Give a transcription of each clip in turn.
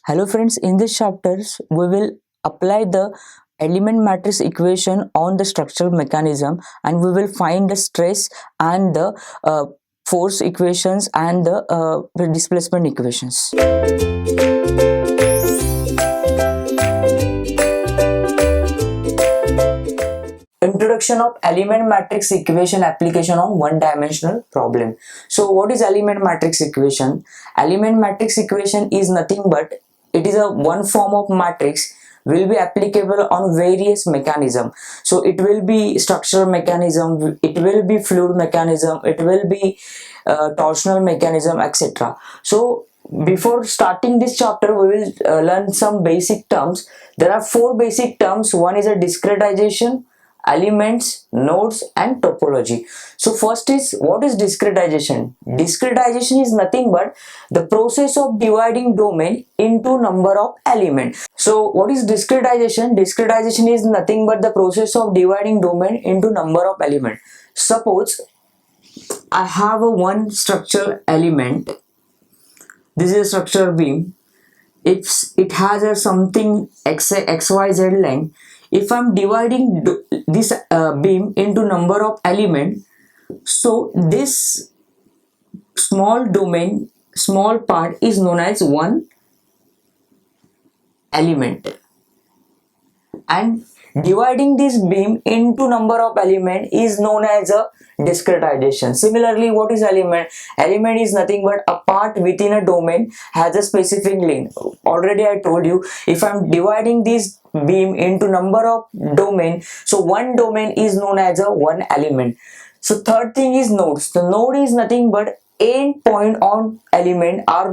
Hello friends, in this chapters we will apply the element matrix equation on the structural mechanism, and we will find the stress and the force equations and the displacement equations. Introduction of element matrix equation application on one-dimensional problem. So what is element matrix equation? Element matrix equation is nothing but it is a one form of matrix will be applicable on various mechanism. So it will be structural mechanism, it will be fluid mechanism, it will be torsional mechanism, etc. So before starting this chapter we will learn some basic terms. There are four basic terms. One is a discretization, elements, nodes and topology. So first is, what is discretization? Discretization is nothing but the process of dividing domain into number of elements. So what is discretization? Discretization is nothing but the process of dividing domain into number of elements. Suppose I have a one structural element. This is a structural beam. If it has a something xyz length, if I'm dividing this beam into number of element, so this small domain, small part is known as one element, and dividing this beam into number of element is known as a discretization. Similarly, what is element? Element is nothing but a part within a domain has a specific length. Already I told you, if I'm dividing this beam into number of domain, so one domain is known as a one element. So third thing is nodes. The node is nothing but end point on element are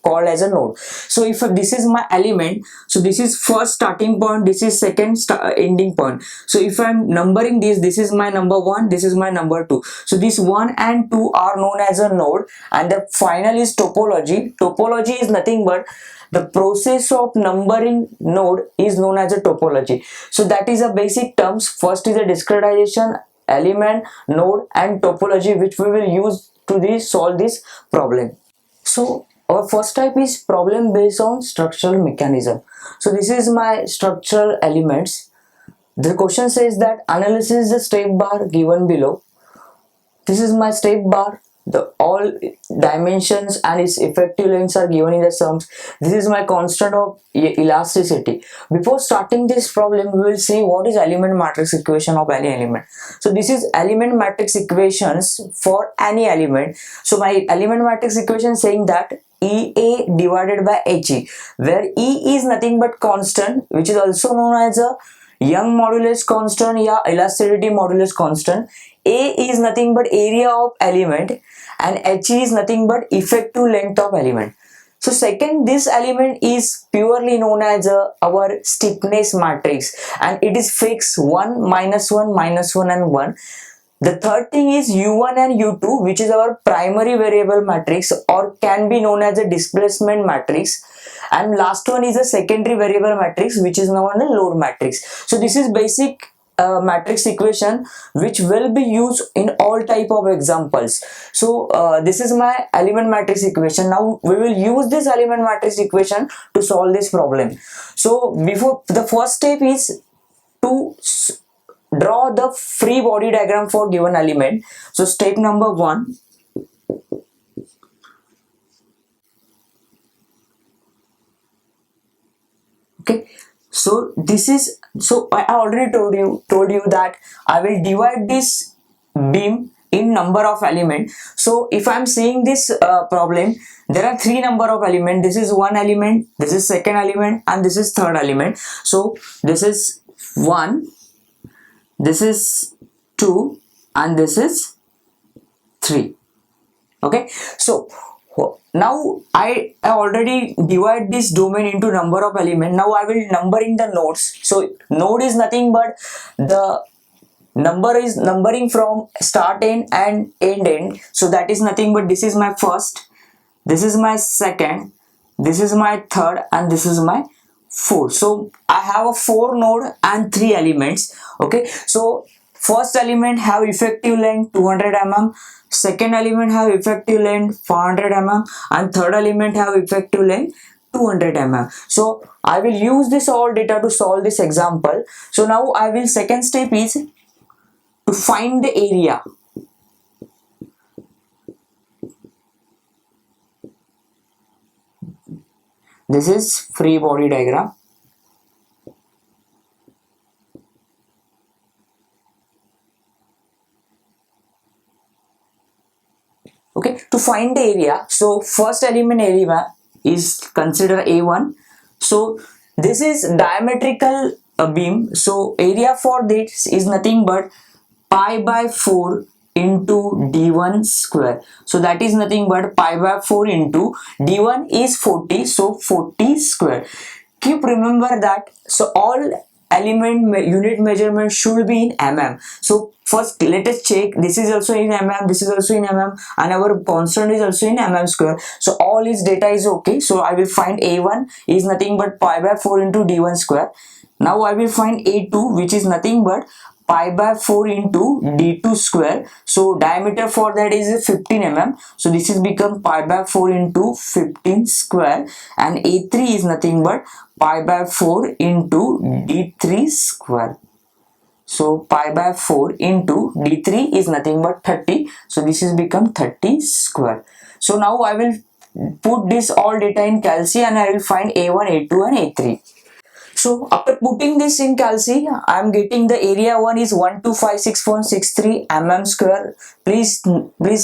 called as a node. So if this is my element, so this is first starting point, this is second ending point. So if I'm numbering this is my number 1, this is my number 2. So this 1 and 2 are known as a node, and the final is topology. Topology is nothing but the process of numbering node is known as a topology. So that is a basic terms. First is a discretization, element, node and topology, which we will use to solve this problem. So our first type is problem based on structural mechanism. So this is my structural elements. The question says that analysis the step bar given below. This is my step bar. The all dimensions and its effective lengths are given in the sums. This is my constant of elasticity. Before starting this problem, we will see what is element matrix equation of any element. So this is element matrix equations for any element. So my element matrix equation saying that EA divided by HE, where E is nothing but constant, which is also known as a Young modulus constant या elasticity modulus constant. A is nothing but area of element, and H is nothing but effective length of element. So second, this element is purely known as our stiffness matrix, and it is fixed 1, -1, -1 and 1. The third thing is U1 and U2, which is our primary variable matrix, or can be known as a displacement matrix. And last one is a secondary variable matrix, which is known as a load matrix. So this is basic matrix equation which will be used in all type of examples. So this is my element matrix equation. Now we will use this element matrix equation to solve this problem. So before, the first step is to draw the free body diagram for given element. So step number 1, okay. So this is, so I already told you that I will divide this beam in number of element. So if I'm seeing this problem, there are 3 number of element. This is 1 element, this is second element, and this is third element. So this is 1, this is 2, and this is 3. Okay, so now I already divide this domain into number of element. Now I will numbering the nodes. So node is nothing but the number is numbering from start end and end end. So that is nothing but this is my first, this is my second, this is my third, and this is my fourth. So I have a 4 node and 3 elements. Okay, so first element have effective length 200 mm, second element have effective length 400 mm, and third element have effective length 200 mm. So I will use this all data to solve this example. So now I will, second step is to find the area. This is free body diagram. Okay, to find the area, so first element area is consider A1. So this is diametrical beam, so area for this is nothing but pi by 4 into d1 square. So that is nothing but pi by 4 into d1 is 40, so 40 square. Keep remember that, so all element unit measurement should be in mm. So first let us check, this is also in mm, this is also in mm, and our constant is also in mm square. So all its data is okay. So I will find a1 is nothing but pi by 4 into d1 square. Now I will find a2, which is nothing but pi by 4 into d2 square. So diameter for that is 15 mm. So this is become pi by 4 into 15 square, and a3 is nothing but pi by 4 into d3 square. So pi by 4 into d3 is nothing but 30. So this is become 30 square. So now I will put this all data in Calc and I will find a1, a2 and a3. So after putting this in Calc, I am getting the area 1 is 1256.63 mm square. Please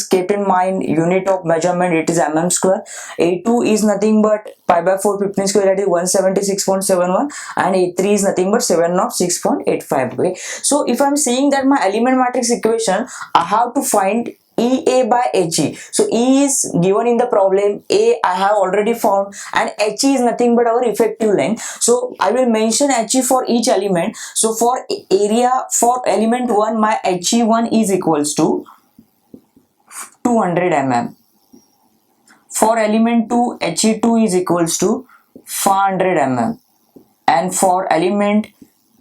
keep in mind unit of measurement, it is mm square. A2 is nothing but pi by 4 15 square, that is 176.71, and A3 is nothing but 706.85. Okay. So if I am saying that my element matrix equation, I have to find EA by HE. So E is given in the problem, A I have already found, and HE is nothing but our effective length. So I will mention HE for each element. So for area for element 1, my HE1 is equals to 200 mm. For element 2, HE2 is equals to 500 mm. And for element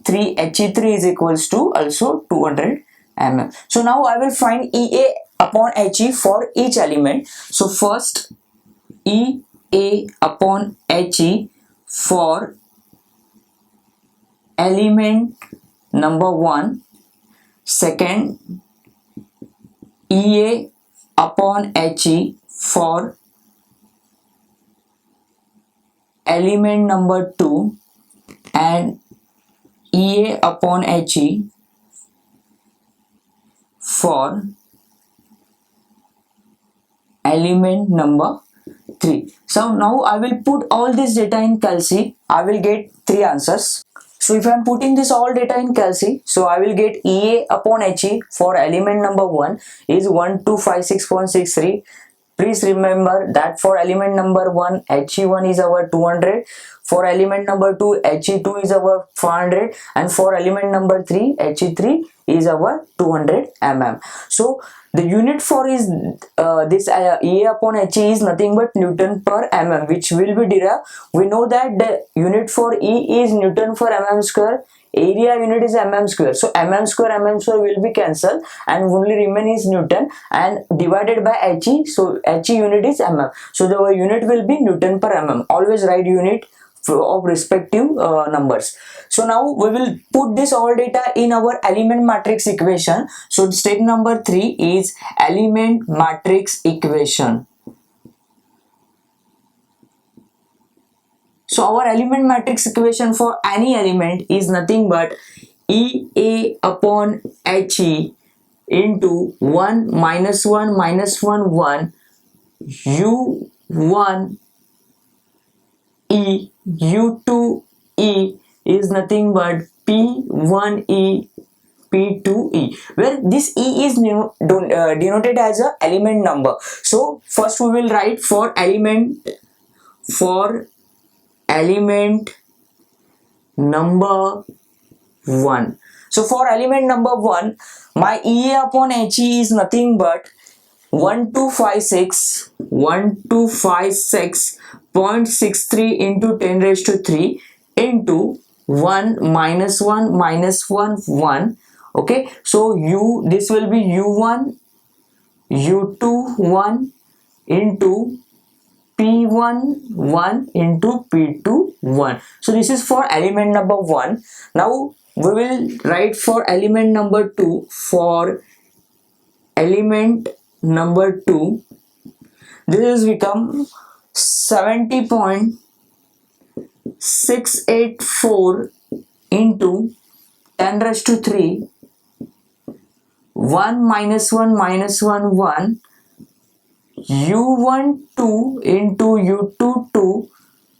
3, HE3 is equals to also 200 mm. So now I will find EA upon HE for each element. So first EA upon HE for element number 1. Second EA upon HE for element number 2, and EA upon HE for element number 3. So now I will put all this data in Calc. I will get 3 answers. So if I am putting this all data in Calc, so I will get EA upon HE for element number 1 is 1256.63. Please remember that for element number 1, HE1 is our 200. For element number 2, HE2 is our 500, and for element number 3, HE3 is our 200 mm. So the unit for is this EA upon HE is nothing but Newton per mm, which will be derived. We know that the unit for E is Newton for mm square. Area unit is mm square, so mm square will be cancelled and only remain is Newton, and divided by HE, so HE unit is mm, so the unit will be Newton per mm. Always write unit of respective numbers. So now we will put this all data in our element matrix equation. So step number 3 is element matrix equation. So our element matrix equation for any element is nothing but EA upon HE into 1 minus 1 minus 1 1 U1 E U2 E is nothing but P1 E P2 E, where this E is denoted as a element number. So first we will write for element number 1. So for element number 1, my EA upon HE is nothing but 1256.63 into 10 raised to 3 into 1 minus 1 minus 1 1. Okay, so this will be U1 U2 1 into P1 1 into P2 1. So this is for element number 1. Now we will write for element number 2. For element number 2, this is become 70.684 into 10 raised to 3, 1 minus 1 minus 1 1, u1 2 into u2 2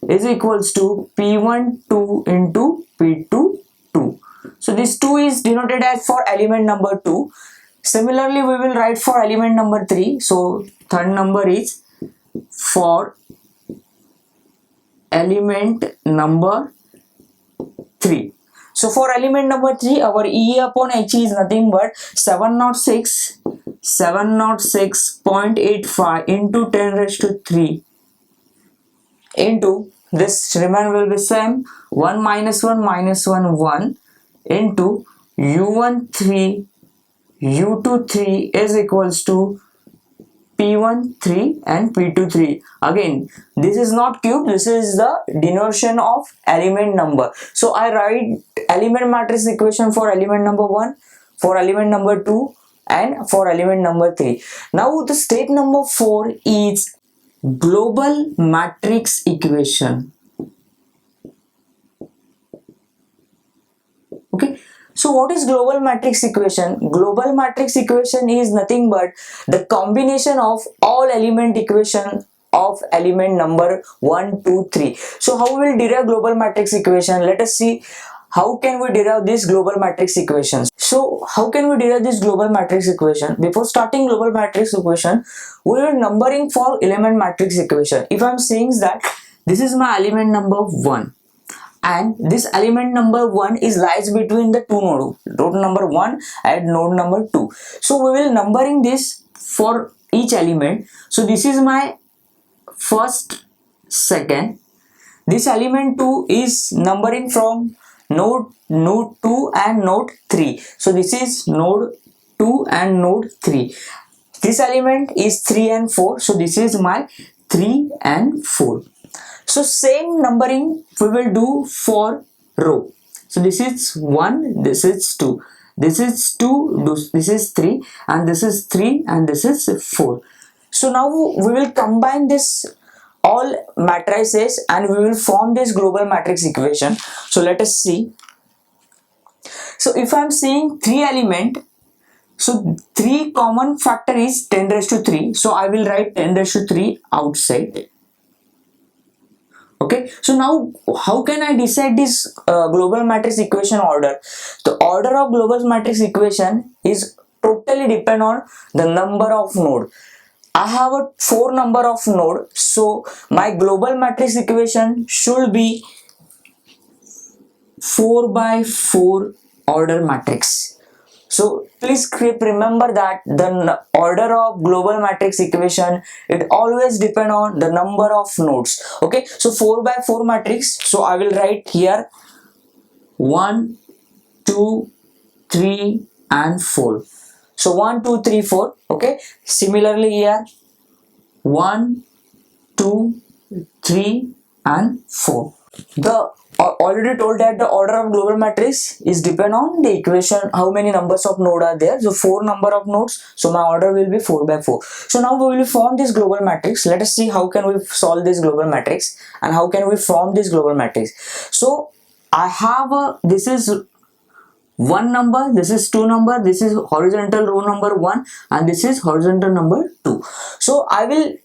is equals to p1 2 into p2 2. So this 2 is denoted as for element number 2. Similarly, we will write for element number 3. So third number is for element number 3. So for element number 3, our E upon H is nothing but 706.85 into 10 raised to 3 into this remain will be same 1 minus 1 minus 1 1 into u1 3 u2 3 is equals to P1 3 and P2 3. Again, this is not cube, this is the denotation of element number. So I write element matrix equation for element number 1, for element number 2 and for element number 3. Now the step number 4 is global matrix equation. Okay. So what is global matrix equation? Global matrix equation is nothing but the combination of all element equation of element number 1, 2, 3. So how we will derive global matrix equation? Let us see how can we derive this global matrix equation. So how can we derive this global matrix equation? Before starting global matrix equation, we will numbering for element matrix equation. If I am saying that this is my element number 1. And this element number 1 is lies between the two nodes, node number 1 and node number 2. So we will numbering this for each element. So this is my first, second. This element 2 is numbering from node 2 and node 3. So this is node 2 and node 3. This element is 3 and 4. So this is my 3 and 4. So same numbering we will do for row. So this is 1, this is 2, this is 2, this is 3 and this is 3 and this is 4. So now we will combine this all matrices and we will form this global matrix equation. So let us see. So if I am seeing 3 element, so 3 common factor is 10 raised to 3. So I will write 10 raised to 3 outside. Okay, so now how can I decide this global matrix equation order? The order of global matrix equation is totally depend on the number of node. I have a 4 number of node, so my global matrix equation should be 4 by 4 order matrix. So please remember that the order of global matrix equation, it always depend on the number of nodes. Okay, so 4 by 4 matrix. So I will write here 1, 2, 3 and 4. So 1, 2, 3, 4. Okay, similarly here 1, 2, 3 and 4. The already told that the order of global matrix is depend on the equation how many numbers of node are there. So 4 number of nodes, so my order will be 4 by 4. So now we will form this global matrix. Let us see how can we solve this global matrix and how can we form this global matrix. So I have this is 1 number, this is 2 number, this is horizontal row number 1 and this is horizontal number 2. So I will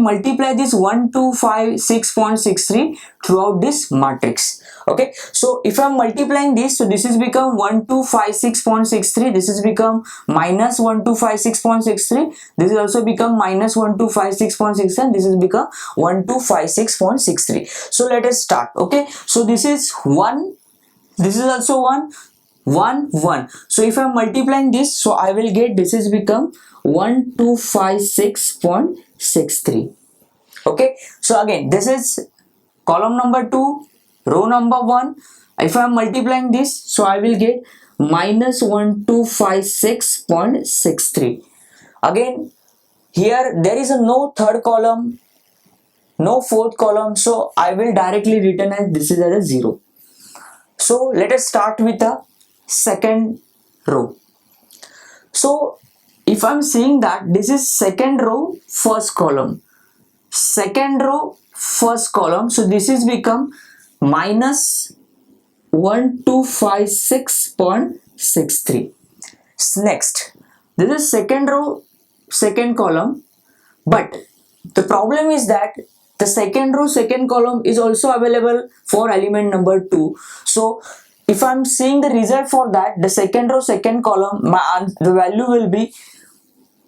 multiply this 1256.63 throughout this matrix. Okay, so if I'm multiplying this, so this is become 1256.63, this is become minus 1256.63, this is also become minus 1256.63 and this is become 1256.63. So let us start. Okay, so this is 1, this is also 1, 1, 1. So if I'm multiplying this, so I will get this is become 1256.63. Okay, so again this is column number 2, row number 1. If I'm multiplying this, so I will get minus 1256.63. Again here there is no third column no fourth column, so I will directly written as this is as a 0. So let us start with the second row. So if I'm seeing that this is second row first column, second row first column, so this is become minus 1256.63. Next, this is second row second column, but the problem is that the second row second column is also available for element number 2. So if I'm seeing the result for that, the second row second column, the value will be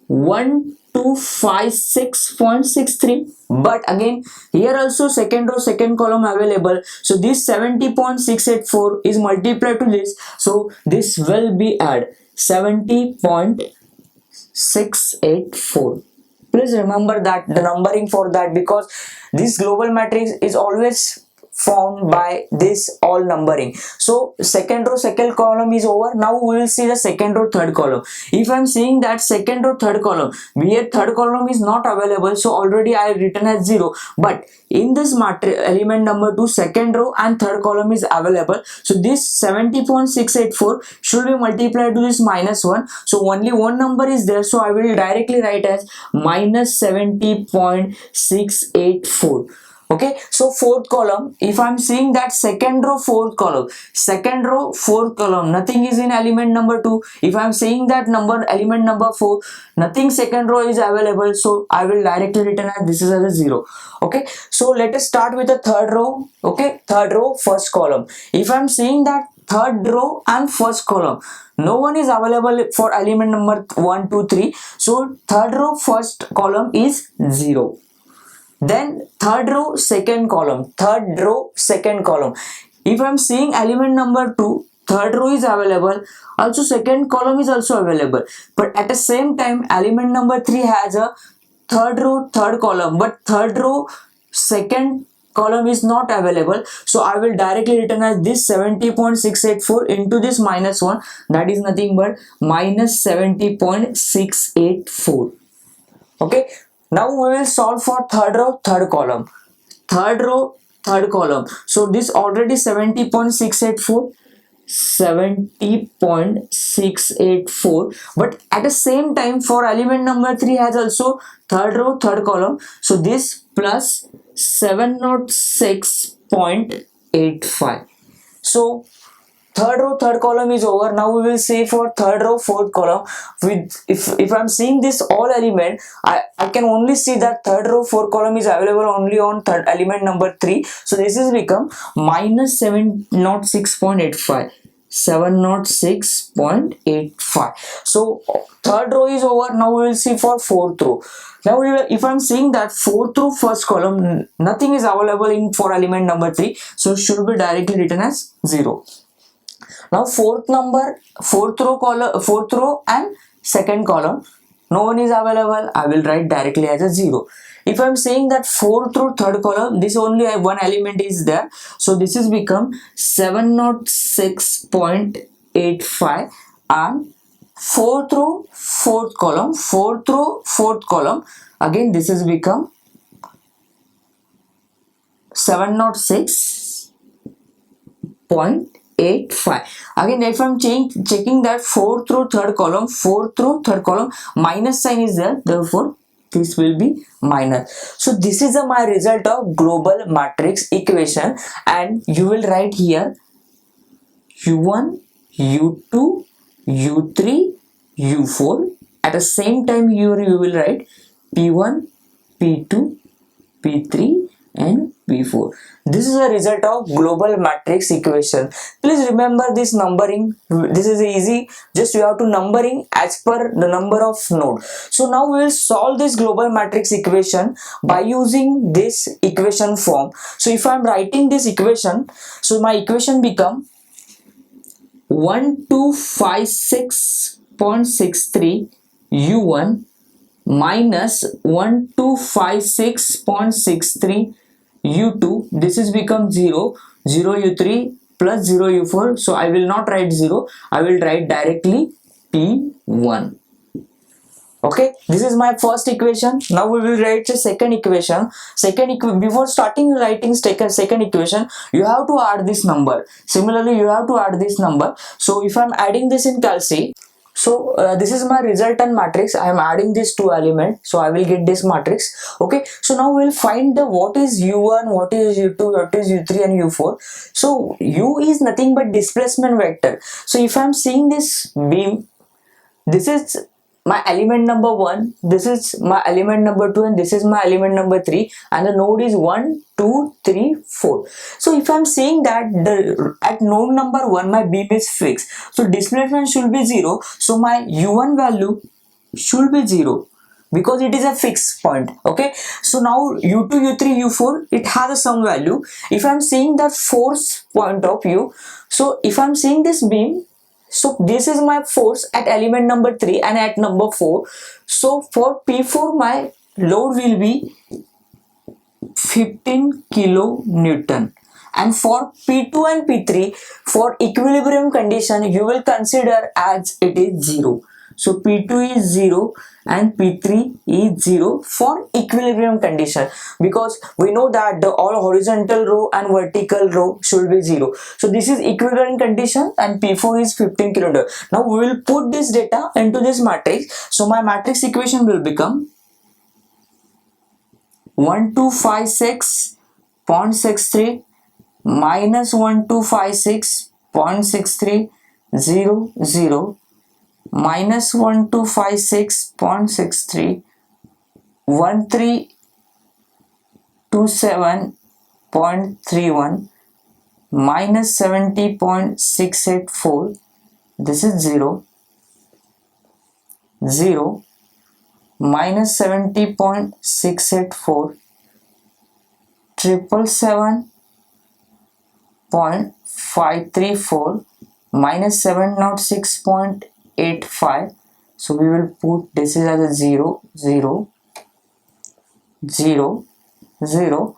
1256.63. but again here also second row second column available, so this 70.684 is multiplied to this, so this will be add 70.684. Please remember that the numbering for that, because this global matrix is always formed by this all numbering. So second row second column is over. Now we will see the second row third column. If I'm seeing that second row third column, here third column is not available, so already I have written as 0, but in this matrix element number 2 second row and third column is available, so this 70.684 should be multiplied to this minus 1, so only one number is there, so I will directly write as minus 70.684. Okay, so fourth column, if I'm seeing that second row fourth column, second row fourth column, nothing is in element number 2. If I'm seeing that number element number 4, nothing second row is available, so I will directly written as this is as a 0. Okay, so let us start with the third row. Okay, third row first column. If I'm seeing that third row and first column, no one is available for element number 1 2 3, so third row first column is 0. Then third row second column, third row second column, if I'm seeing element number 2, third row is available, also second column is also available, but at the same time element number 3 has a third row third column, but third row second column is not available, so I will directly written as this 70.684 into this minus 1, that is nothing but minus 70.684. okay, now we will solve for third row third column, third row third column, so this already 70.684, 70.684, but at the same time for element number 3 has also third row third column, so this plus 706.85. so third row third column is over. Now we will see for third row fourth column. With if I'm seeing this all element, I can only see that third row fourth column is available only on third element number 3, so this is become minus 706.85, 706.85. so third row is over. Now we will see for fourth row. Now if I'm seeing that fourth row first column, nothing is available in for element number 3, so should be directly written as 0. Now fourth row and second column, no one is available, I will write directly as a 0. If I'm saying that fourth row third column, this only one element is there, so this is become 706.85, and fourth row fourth column, again this is become 706.85. Again if I'm checking that fourth row third column, minus sign is there, therefore this will be minus. So this is my result of global matrix equation, and you will write here u1 u2 u3 u4. At the same time here you will write p1 p2 p3 and p4. This is a result of global matrix equation. Please remember this numbering. This is easy, just you have to numbering as per the number of node. So now we will solve this global matrix equation by using this equation form. So if I am writing this equation, so my equation become 1256.63 u1 minus 1256.63 u2, this is become 0 u3 plus 0 u4, so I will not write 0, I will write directly p1. Okay, this is my first equation. Now we will write the second equation. Before starting writing second equation, you have to add this number. Similarly, you have to add this number. So if I'm adding this in calci, so this is my resultant matrix. I am adding these two elements, so I will get this matrix. Okay, so now we'll find the what is u1, what is u2, what is u3 and u4. So u is nothing but displacement vector. So if I'm seeing this beam, this is my element number 1, this is my element number 2, and this is my element number 3, and the node is 1, 2, 3, 4. So if I'm saying that at node number 1 my beam is fixed, so displacement should be 0, so my u1 value should be 0 because it is a fixed point. Okay, so now u2, u3, u4, it has some value. If I'm seeing the force point of view, so if I'm seeing this beam, so this is my force at element number 3 and at number 4. So for P4 my load will be 15 kilonewton, and for P2 and P3 for equilibrium condition you will consider as it is 0. So P2 is 0 and P3 is 0 for equilibrium condition, because we know that the all horizontal row and vertical row should be 0. So this is equilibrium condition and P4 is 15 kilonewton. Now we will put this data into this matrix. So my matrix equation will become 1256.63 minus 1256.63 0 0 minus 1256.63 1327.31 minus 70.684, this is 0 0 minus 70.684 777.534 minus 706.85. So we will put this is as a 0 0 0 0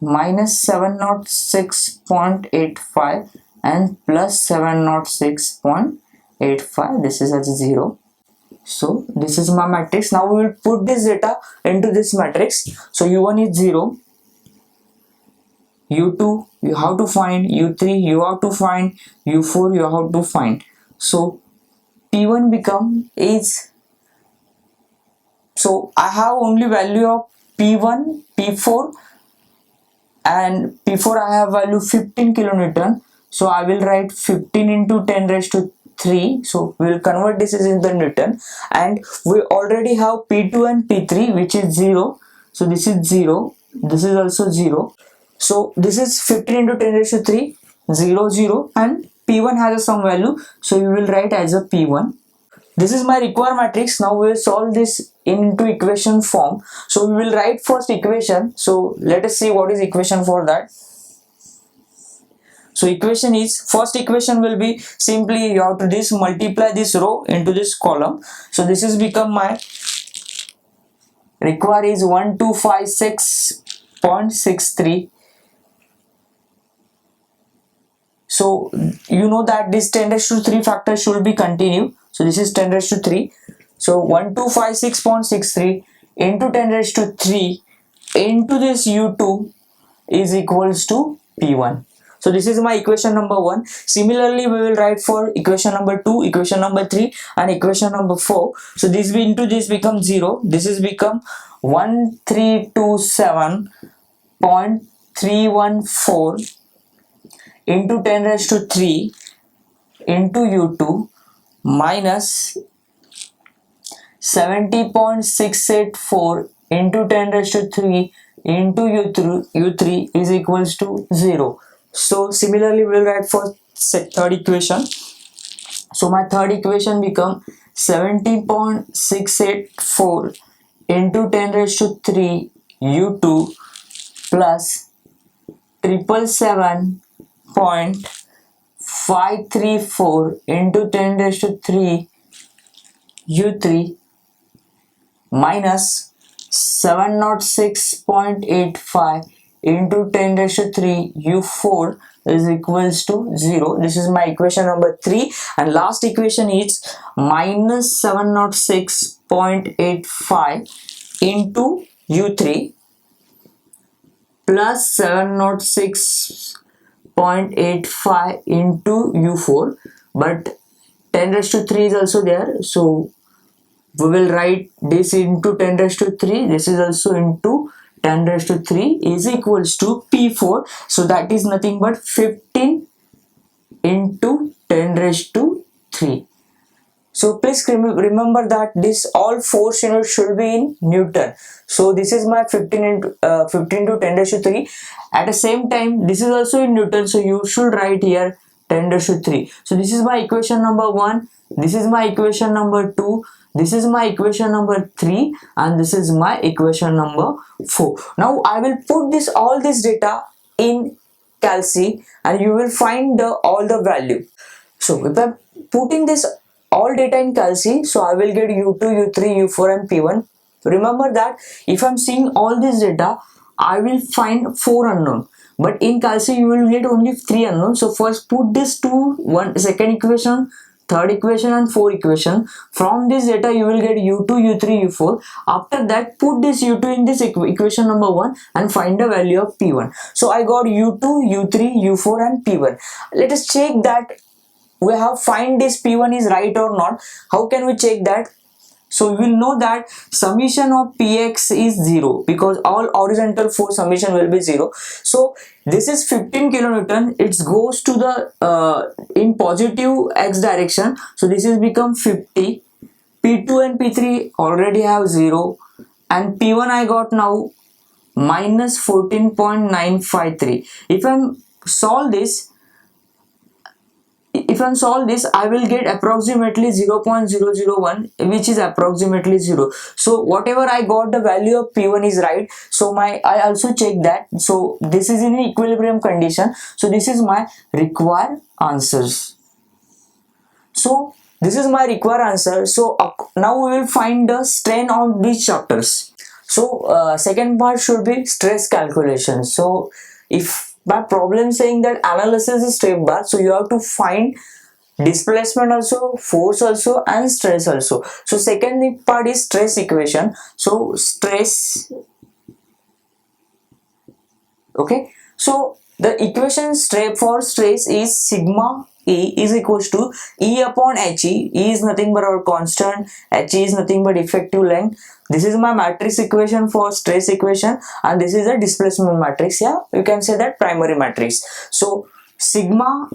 minus 706.85 and plus 706.85. This is as a 0. So this is my matrix. Now we will put this data into this matrix. So u1 is 0, u2 you have to find, u3 you have to find, u4 you have to find. So p1 become is, so I have only value of p1, p4, and p4 I have value 15 kilonewton. So I will write 15 into 10 raised to 3. So we will convert this in the Newton, and we already have P2 and P3 which is 0. So this is 0, this is also 0. So this is 15 into 10 raised to 3, 0 0, and P1 has some value, so we will write as a P1. This is my required matrix. Now we will solve this into equation form. So we will write first equation. So let us see what is equation for that. So equation is, first equation will be simply you have to multiply this row into this column. So this is become my require is 1256.63. So you know that this 10 raised to 3 factor should be continued. So this is 10 raised to 3. So 1256.63 into 10 raised to 3 into this u2 is equals to p1. So this is my equation number 1. Similarly, we will write for equation number 2, equation number 3, and equation number 4. So this into this becomes 0. This is become 1327.314 into 10 raised to 3 into u2 minus 70.684 into 10 raised to 3 into u3 is equals to 0. So similarly we will write for third equation. So my third equation become 70.684 into 10 raised to 3 u2 plus 777.534 into 10 raised to 3 u3 minus 706.85 into 10 raised to 3 u4 is equals to 0. This is my equation number 3. And last equation is minus 706.85 into u3 plus 706.85 into u4, but 10 raised to 3 is also there, so we will write this into 10 raised to 3. This is also into 10 raised to 3 is equals to P4. So that is nothing but 15 into 10 raised to 3. So please remember that this all force units should be in Newton. So this is my 15 to 10 raised to 3. At the same time, this is also in Newton. So you should write here 10 raised to 3. So this is my equation number 1. This is my equation number 2. This is my equation number 3. And this is my equation number 4. Now I will put all this data in Calci and you will find all the value. So if I'm putting this all data in Calci, so I will get u2, u3, u4 and p1. Remember that if I'm seeing all this data, I will find 4 unknown, but in Calci you will get only 3 unknown. So first put this to second equation, third equation and fourth equation. From this data you will get u2, u3, u4. After that put this u2 in this equation number 1 and find the value of p1. So I got u2, u3, u4 and p1. Let us check that we have find this p1 is right or not. How can we check that? So we will know that summation of px is 0 because all horizontal force summation will be 0. So this is 15 kilonewton. It goes to the in positive x direction. So this is become 50. P2 and P3 already have 0 and P1 I got now minus 14.953. If I solve this, I will get approximately 0.001, which is approximately 0. So whatever I got the value of P1 is right. So I also check that. So this is in equilibrium condition. So this is my required answers. So this is my required answer. So now we will find the strain on these chapters. So second part should be stress calculation. So if by problem saying that analysis is step bar, so you have to find displacement also, force also and stress also. So second part is stress equation. So stress, okay, so the equation for stress is sigma E is equals to E upon HE. E is nothing but our constant, HE is nothing but effective length. This is my matrix equation for stress equation and this is a displacement matrix. Yeah, you can say that primary matrix. So sigma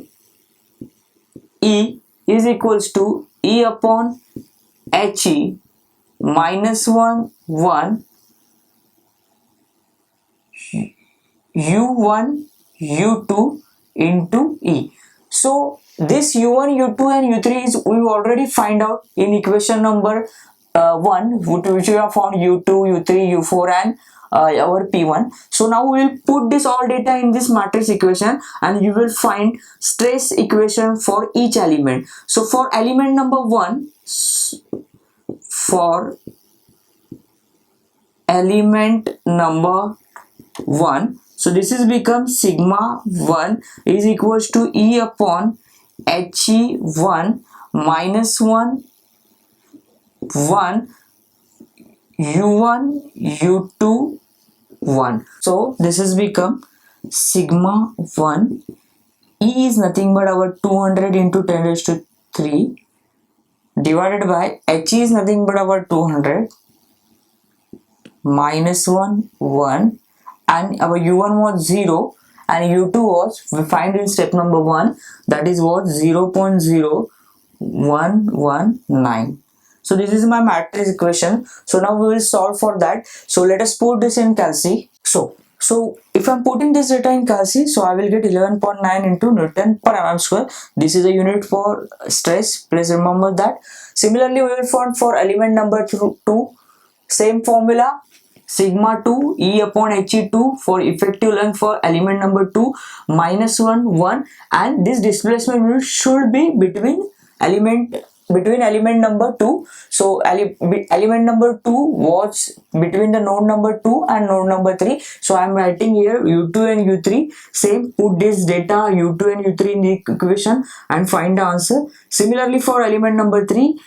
E is equals to E upon HE minus 1 U1 U2 into E. So this U1, U2 and U3 is we already find out in equation number 1, which we have found U2, U3, U4 and our P1. So now we will put this all data in this matrix equation and you will find stress equation for each element. So for element number 1, so this is become sigma 1 is equals to E upon HE1 minus 1 U1 U2 1. So this is become sigma 1. E is nothing but our 200 into 10 raised to 3 divided by HE is nothing but our 200 minus 1 and our U1 was 0 and U2 was, we find in step number 1, that is what 0.0119. So this is my matrix equation. So now we will solve for that. So let us put this in Calci. So if I'm putting this data in Calci, so I will get 11.9 into Newton per mm square. This is a unit for stress. Please remember that. Similarly, we will find for element number 2, same formula. Sigma 2 E upon HE2 for effective length for element number 2 minus 1 and this displacement unit should be between element between element number 2. So element number 2 was between the node number 2 and node number 3. So I am writing here u2 and u3. Same, put this data u2 and u3 in the equation and find the answer. Similarly for element number 3,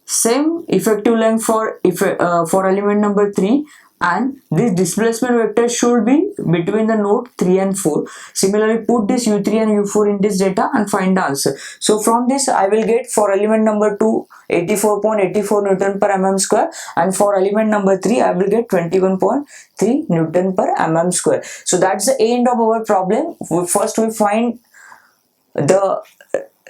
same effective length for element number 3, and this displacement vector should be between the node 3 and 4. Similarly, put this u3 and u4 in this data and find the answer. So from this I will get for element number 2 84.84 Newton per mm square, and for element number 3 I will get 21.3 Newton per mm square. So that's the end of our problem. First we find the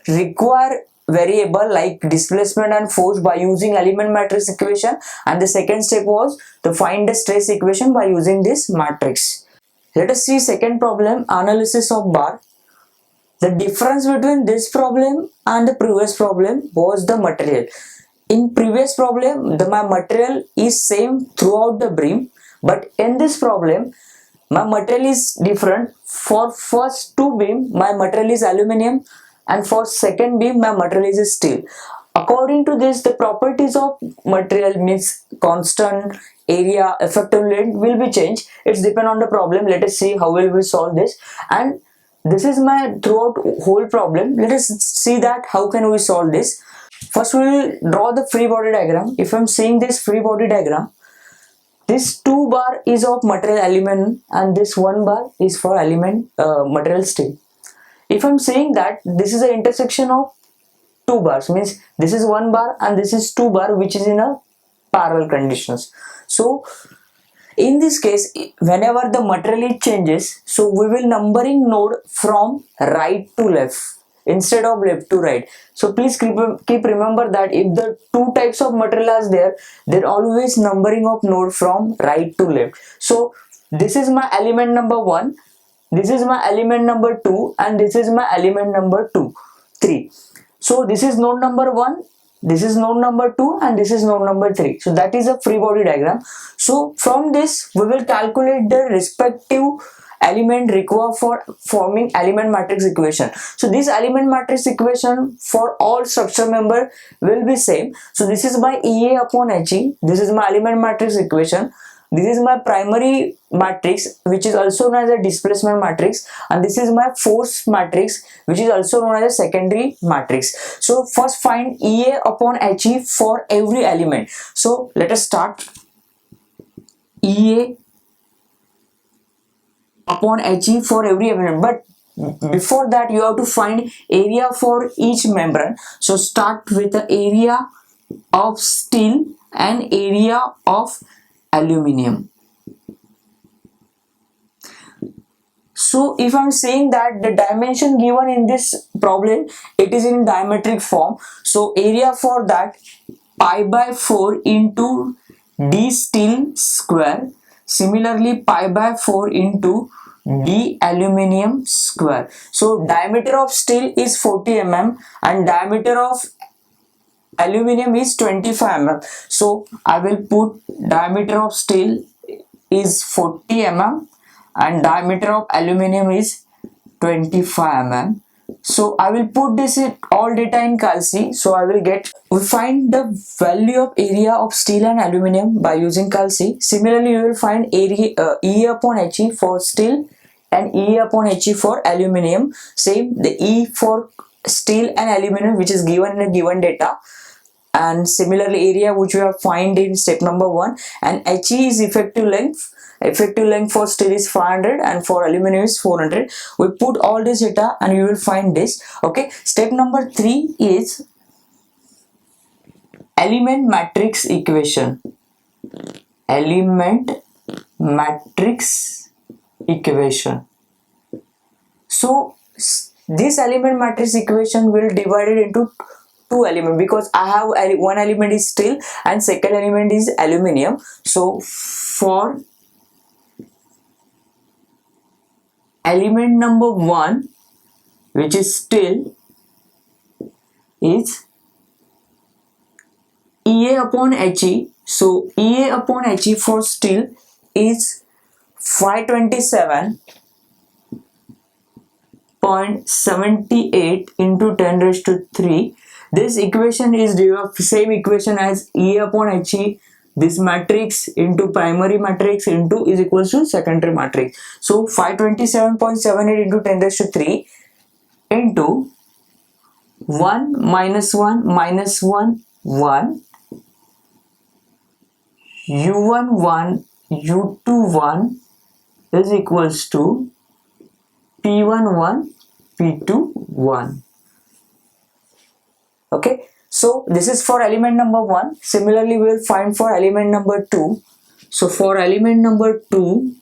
required variable like displacement and force by using element matrix equation, and the second step was to find the stress equation by using this matrix. Let us see second problem, analysis of bar. The difference between this problem and the previous problem was the material. In previous problem my material is same throughout the beam, but in this problem my material is different. For first two beam my material is aluminum, and for second beam my material is steel. According to this, the properties of material means constant, area, effective length will be changed. It's depend on the problem. Let us see how will we solve this. And this is my throughout whole problem. Let us see that how can we solve this. First we will draw the free body diagram. If I'm seeing this free body diagram, this 2 bar is of material aluminum and this 1 bar is for element material steel. If I'm saying that this is an intersection of 2 bars, means this is 1 bar and this is 2 bar which is in a parallel conditions. So in this case, whenever the material changes, so we will numbering node from right to left instead of left to right. So please keep remember that if the two types of material are there always numbering of node from right to left. So this is my element number 1, this is my element number 2, and this is my element number 3. So this is node number 1, this is node number 2, and this is node number 3. So that is a free body diagram. So from this we will calculate the respective element required for forming element matrix equation. So this element matrix equation for all structure member will be same. So this is my EA upon HE, this is my element matrix equation. This is my primary matrix which is also known as a displacement matrix, and this is my force matrix which is also known as a secondary matrix. So first find EA upon HE for every element. So let us start. EA upon HE for every element, but before that you have to find area for each membrane. So start with the area of steel and area of aluminum. So if I'm saying that the dimension given in this problem, it is in diametric form. So area for that pi by 4 into d steel square. Similarly pi by 4 into d aluminum square. So diameter of steel is 40 mm and diameter of aluminum is 25 mm. So I will put diameter of steel is 40 mm and diameter of aluminum is 25 mm. So I will put this in all data in calci. So I will get, we find the value of area of steel and aluminum by using calci. Similarly you will find area E upon HE for steel and E upon HE for aluminum. Same, the E for steel and aluminum which is given in a given data, and similarly area which we have find in step number 1, and HE is effective length. Effective length for steel is 500 and for aluminum is 400. We put all this data and you will find this. Okay, step number 3 is element matrix equation. Element matrix equation. So this element matrix equation will divide it into two elements, because I have one element is steel and second element is aluminum. So for element number 1 which is steel is EA upon HE. So EA upon HE for steel is 527.78 into 10 raised to 3. this equation is same equation as E upon HE, this matrix into primary matrix into is equals to secondary matrix. So 527.78 into 10 raised to 3 into 1 minus 1 minus 1 1 u1 1 u2 1 is equals to p1 1 p2 1. Okay, so this is for element number 1. Similarly, we will find for element number 2. So for element number 2,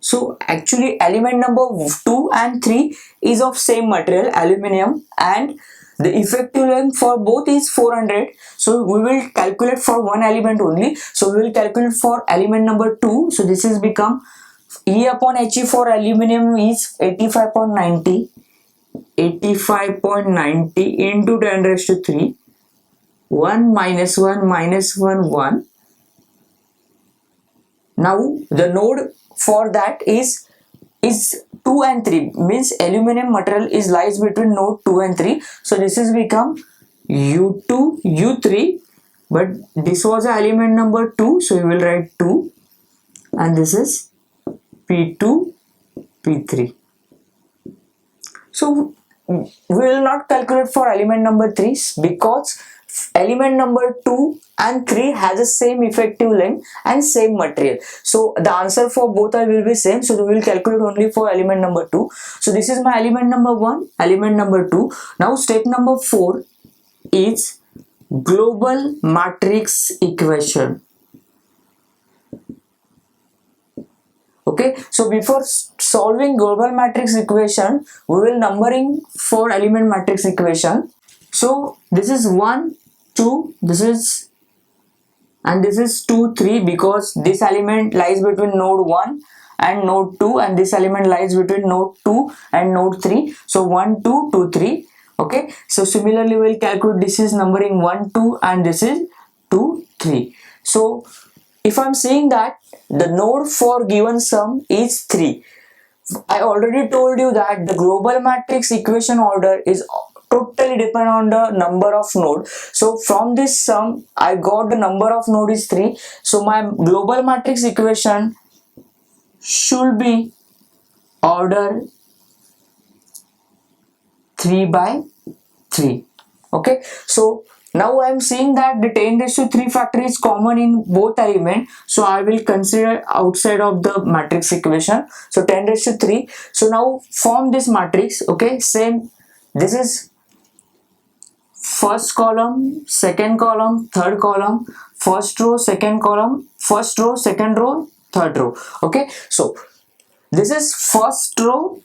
so actually element number 2 and 3 is of same material, aluminum, and the effective length for both is 400. So we will calculate for one element only. So we will calculate for element number 2. So this is become E upon He for aluminum is 85.90 into 10 raised to 3, 1 minus 1 minus 1 1. Now the node for that is 2 and 3, means aluminum material is lies between node 2 and 3. So this is become u2 u3, but this was element number 2, so we will write 2, and this is p2 p3. So we will not calculate for element number 3 because element number 2 and 3 has the same effective length and same material. So the answer for both will be same. So we will calculate only for element number 2. So this is my element number 1, element number 2. Now step number 4 is global matrix equation. Okay, so before solving global matrix equation, we will numbering for element matrix equation. So this is 1 2, this is, and this is 2 3, because this element lies between node 1 and node 2, and this element lies between node 2 and node 3. So 1 2 2 3. Okay, so similarly we will calculate this is numbering 1 2 and this is 2 3. So if I'm saying that the node for given sum is 3, I already told you that the global matrix equation order is totally depend on the number of node. So from this sum I got the number of node is 3. So my global matrix equation should be order 3 by 3. Okay, so now I am seeing that the 10 raised to 3 factor is common in both element, so I will consider outside of the matrix equation. So 10 raised to 3. So now form this matrix. Okay, same, this is first column, second column, third column, first row, second column, first row, second row, third row. Okay, so this is first row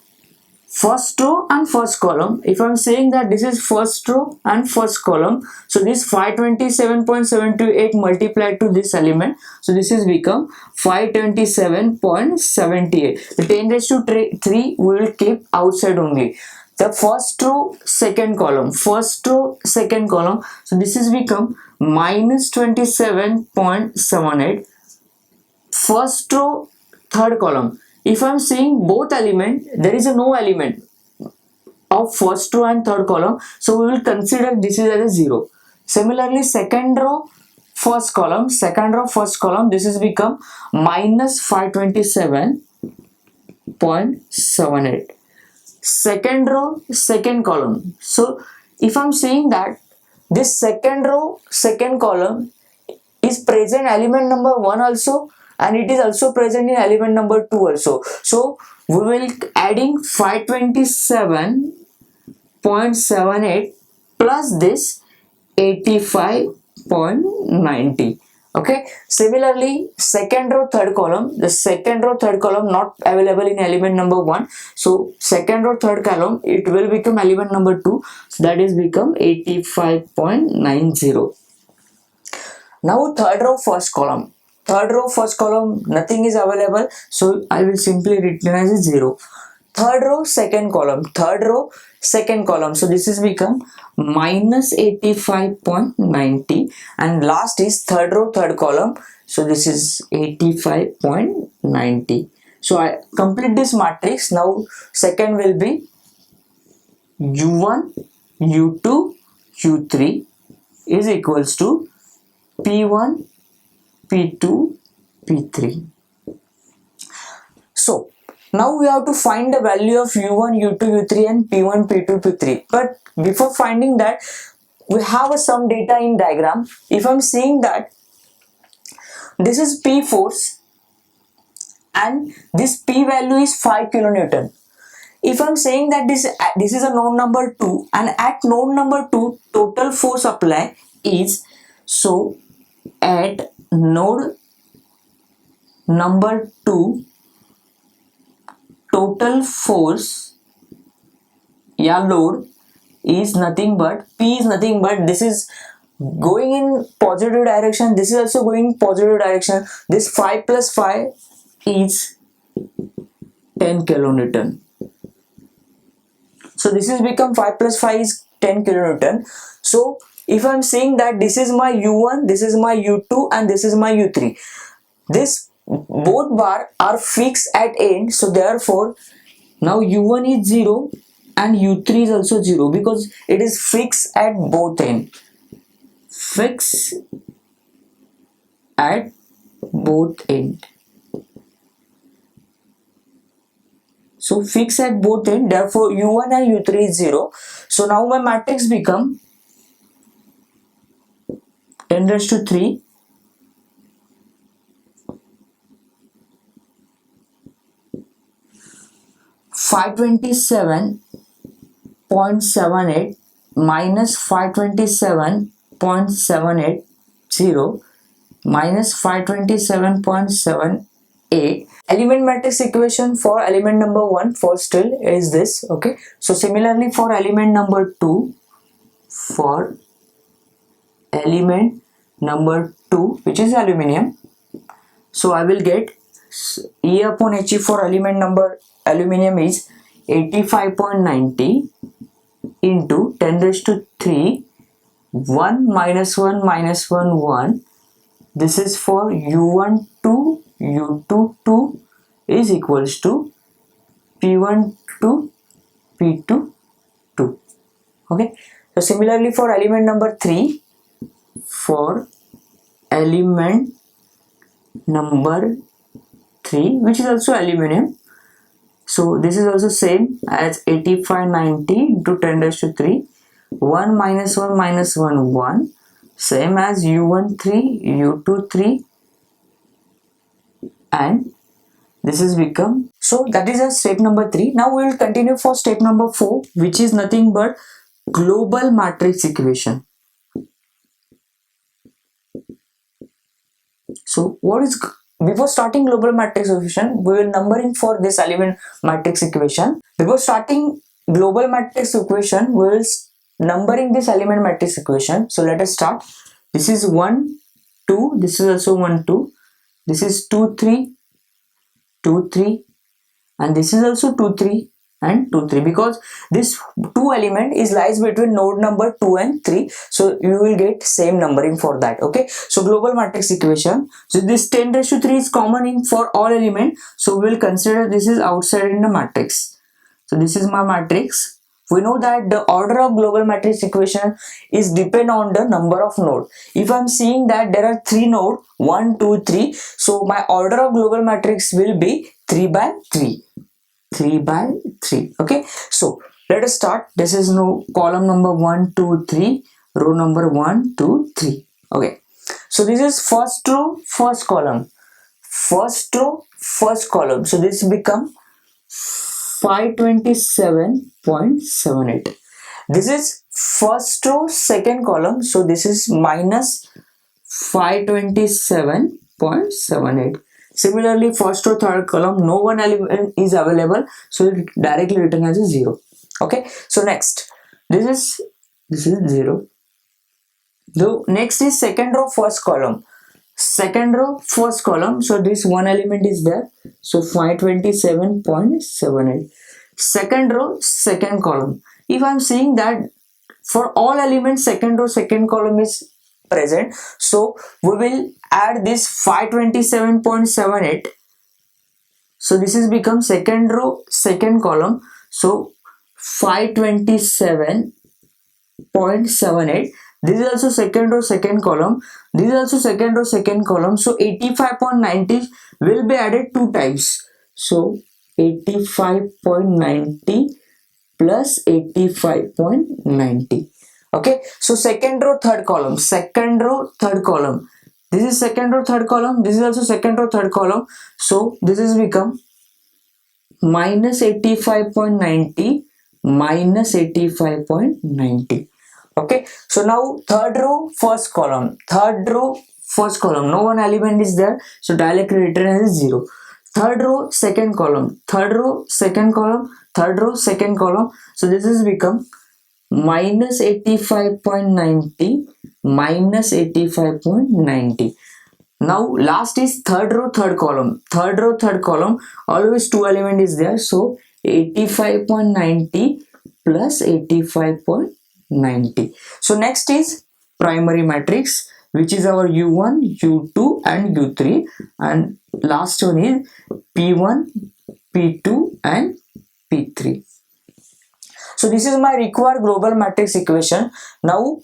and first column. If I'm saying that this is first row and first column, so this 527.78 multiplied to this element, so this is become 527.78. the 10 raised to 3 we will keep outside only. The first row, second column, first row, second column, so this is become minus 27.78. First row, third column. If I'm seeing both element, there is no element of first row and third column, so we will consider this is as a 0. Similarly, second row, first column, second row, first column, this is become minus 527.78. Second row, second column. So if I'm saying that this second row, second column is present element number 1 also, and it is also present in element number 2 also. So we will adding 527.78 plus this 85.90. Okay, similarly second row, third column, the second row, third column not available in element number 1, so second row, third column it will become element number 2, so that is become 85.90. Now third row, first column. Third row, first column, nothing is available, so I will simply written as a 0. Third row, second column, third row, second column, so this is become minus 85.90, and last is third row, third column, so this is 85.90. So I complete this matrix. Now second will be u1, u2, u3 is equals to p1, p2, p3. So now we have to find the value of u1, u2, u3 and p1, p2, p3. But before finding that, we have some data in diagram. If I'm seeing that this is P force and this P value is 5 kilonewton. If I'm saying that this is a node number 2 and at node number 2 total force apply is, so at node number 2 total force load is nothing but P is nothing but this is going in positive direction, this is also going in positive direction. This 5 plus 5 is 10 kilonewton. So this is become 5 plus 5 is 10 kilonewton. So if I'm saying that this is my u1, this is my u2 and this is my u3, this both bar are fixed at end, so therefore now u1 is 0 and u3 is also 0 because it is fixed at both end. Fix at both end. So fix at both end, therefore u1 and u3 is 0. So now my matrix become 10 raised to 3 527.78 minus 527.780 minus 527.78. Element matrix equation for element number 1 for still is this. Okay, so similarly for element number 2, which is aluminium, so I will get E upon He for element number aluminium is 85.90 into 10 raised to 3 1 minus 1 minus 1 1. This is for u1 2 u2 2 is equals to p1 2 p2 2. Okay, so similarly for element number 3, which is also aluminium, so this is also same as 8590 into 10 raised to 3 1 minus 1 minus 1 1, same as u1 3 u2 3, and this is become, so that is a step number 3. Now we will continue for step number 4, which is nothing but global matrix equation. So what is, before starting global matrix equation, we will numbering for this element matrix equation. Before starting global matrix equation, we will numbering this element matrix equation. So let us start. This is 1 2, this is also 1 2, this is 2 3 2 3, and this is also 2 3 and 2 3, because this two element is lies between node number 2 and 3, so you will get same numbering for that. Okay, so global matrix equation, so this 10 raised to 3 is common in for all element, so we will consider this is outside in the matrix. So this is my matrix. We know that the order of global matrix equation is depend on the number of node. If I'm seeing that there are 3 node 1 2 3, so my order of global matrix will be 3 by 3. Okay, so let us start. This is no column number 1 2 3, row number 1 2 3. Okay, so this is first row first column, so this become 527.78. this is first row second column, so this is minus 527.78. Similarly, first row third column, no one element is available, so it directly written as a 0. Okay, so next this is 0. The next is second row first column, so this one element is there, so 527.78. second row second column, if I'm seeing that for all elements second row second column is present, so we will add this 527.78, so this is become second row second column, so 527.78. This is also second row, second column. This is also second row, second column. So 85.90 will be added two times. So 85.90 plus 85.90. Okay, so second row, third column, second row, third column. This is second row, third column. This is also second row, third column. So this is become minus 85.90 minus 85.90. Okay, so now third row, first column, third row, first column, no one element is there, so directly written as 0. Third row, second column, third row, second column, third row, second column. So this is become minus 85.90 minus 85.90. Now last is third row, third column, third row, third column, always two element is there, so 85.90 plus 85.90. So next is primary matrix, which is our U1, U2 and U3, and last one is P1, P2 and P3. So this is my required global matrix equation. Now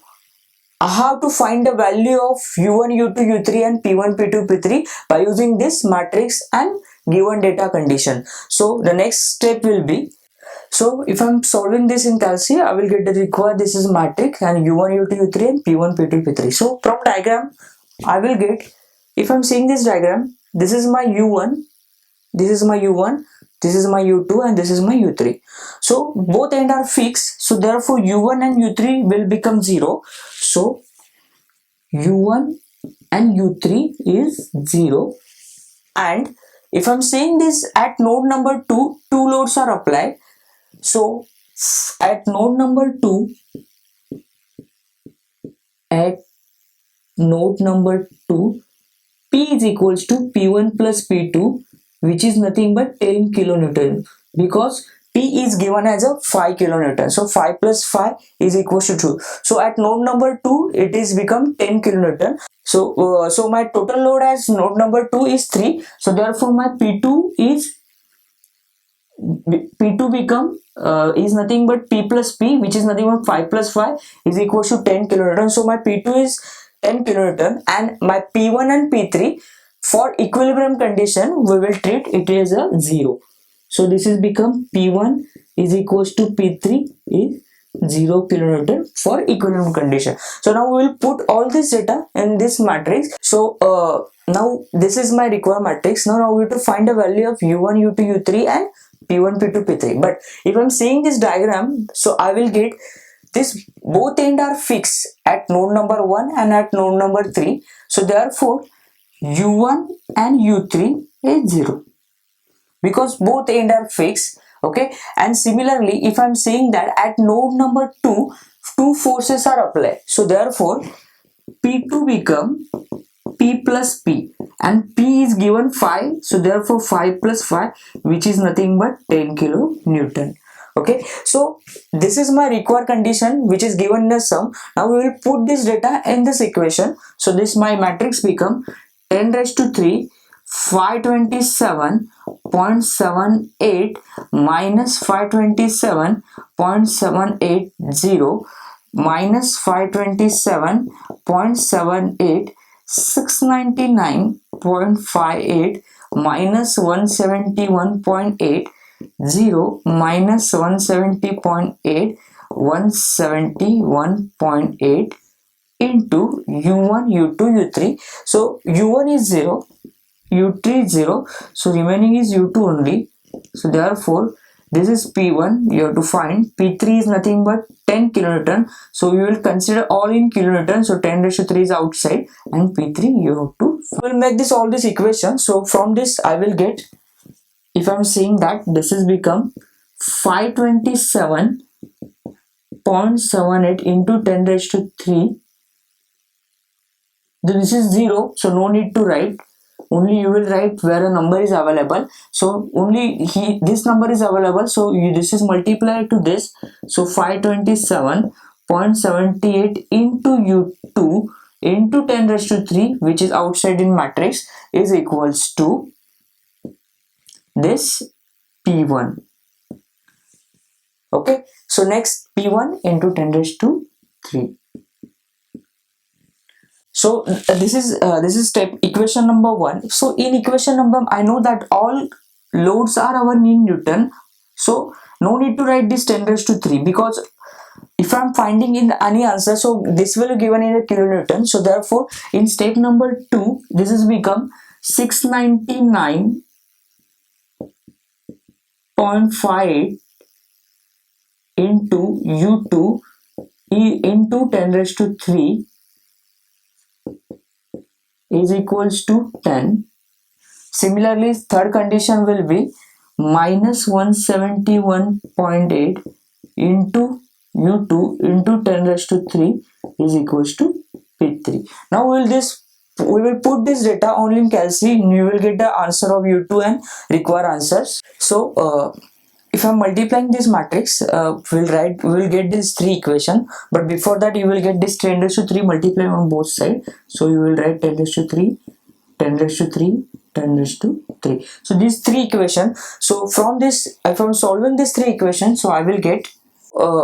I have to find the value of U1, U2, U3 and P1, P2, P3 by using this matrix and given data condition. So the next step will be, so if I'm solving this in Calci, I will get the required, this is matrix and U1, U2, U3 and P1, P2, P3. So from diagram, I will get, if I'm seeing this diagram, this is my U1, this is my U1, this is my U2 and this is my U3. So both end are fixed, so therefore U1 and U3 will become 0. So U1 and U3 is 0, and if I'm saying this at node number 2, two loads are applied. So at node number 2, P is equals to P1 plus P2, which is nothing but 10 kilonewton, because P is given as a 5 kilonewton. So 5 plus 5 is equals to 2. So at node number 2, it is become 10 kilonewton. So my total load as node number 2 is 3. So therefore my P2 become is nothing but P plus P, which is nothing but 5 plus 5 is equals to 10 kilonewton. So my P2 is 10 kilonewton, and my P1 and P3 for equilibrium condition we will treat it as a 0. So this is become P1 is equals to P3 is 0 kilonewton for equilibrium condition. So now we will put all this data in this matrix. So now this is my required matrix. Now we have to find the value of U1, U2, U3 and P1, P2, P3. But if I'm seeing this diagram, so I will get this, both end are fixed at node number 1 and at node number 3. So therefore U1 and U3 is 0, because both end are fixed. Okay, and similarly if I'm saying that at node number 2, two forces are applied, so therefore P2 become P plus P, and P is given 5, so therefore 5 plus 5, which is nothing but 10 kilonewton. Okay, so this is my required condition which is given in the sum. Now we will put this data in this equation. So this my matrix become 10 raised to 3 527.78 minus 527.780 minus 527.78 699.58 minus 171.8 0 minus 170.8 171.8 into U1, U2, U3. So U1 is 0, U3 is 0, so remaining is U2 only. So therefore this is P1 you have to find. P3 is nothing but 10 kilonewton, so we will consider all in kilonewton. So 10 raised to 3 is outside, and P3 you have to, we'll make this all this equation. So from this I will get, if I'm saying that this is become 527.78 into 10 raised to 3, this is 0, so no need to write, only you will write where a number is available. So only this number is available, so this is multiplied to this. So 527.78 into U2 into 10 raised to 3, which is outside in matrix, is equals to this P1. Okay, so next P1 into 10 raised to 3. So this is step equation number 1. So in equation number, I know that all loads are our in Newton, so no need to write this 10 raised to 3, because if I'm finding in any answer, so this will be given in a kilonewton. So therefore in step number 2, this is become 699.5 into U2 into 10 raised to 3 is equals to 10. Similarly, third condition will be minus 171.8 into U2 into 10 raised to 3 is equals to P3. Now we will put this data only in Calc. You will get the answer of U2 and required answers. So if I'm multiplying this matrix, we will get this 3 equation, but before that you will get this 10 raised to 3 multiply on both sides. So you will write 10 raised to 3, 10 raised to 3, 10 raised to 3. So these 3 equations. So from this, if I'm solving these 3 equations, so I will get,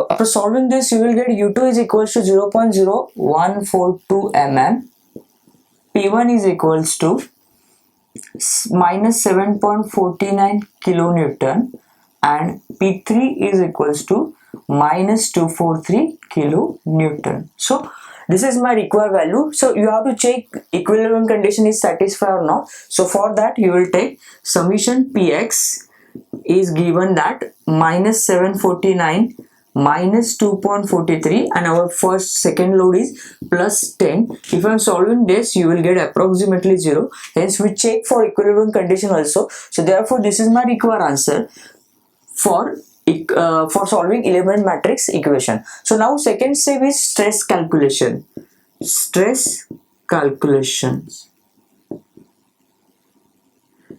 after solving this, you will get U2 is equals to 0.0142 mm, P1 is equals to minus 7.49 kilonewton, and P3 is equals to minus 243 kilonewton. So this is my required value. So you have to check equilibrium condition is satisfied or not. So for that you will take summation Px is given that minus 749 minus 2.43, and our second load is plus 10. If I am solving this, you will get approximately 0. Hence we check for equilibrium condition also. So therefore this is my required answer for solving element matrix equation. So now second step is stress calculation. Stress calculations.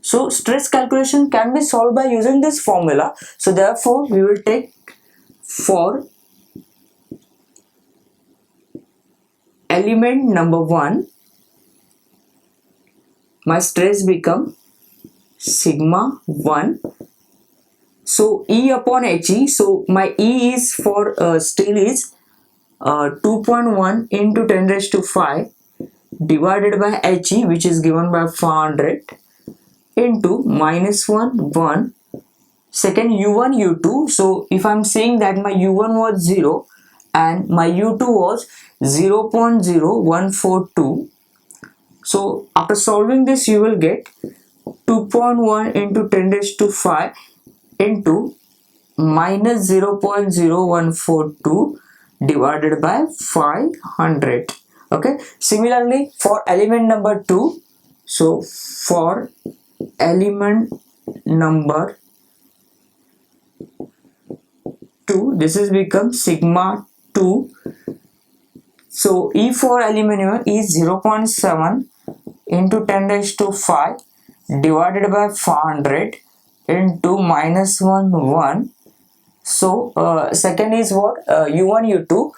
So stress calculation can be solved by using this formula. So therefore we will take, for element number 1, my stress become sigma 1. So E upon He, so my E is for steel is 2.1 into 10 raised to 5 divided by He, which is given by 400, into minus 1. Second U1 U2. So if I'm saying that my U1 was 0 and my U2 was 0.0142, so after solving this you will get 2.1 into 10 raised to 5 into minus 0.0142 divided by 500. Okay, similarly for element number 2, so for element number 2, this is become sigma 2. So E for aluminum is 0.7 into 10 raised to 5 divided by 400 into minus 1. So second is what, U1 U2.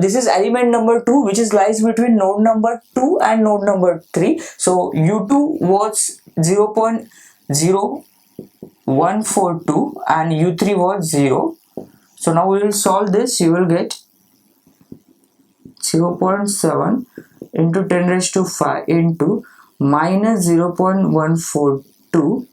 This is element number 2, which is lies between node number 2 and node number 3. So U2 was 0.0142 and U3 was 0. So now we will solve this. You will get 0.7 into 10 raised to 5 into minus 0.142,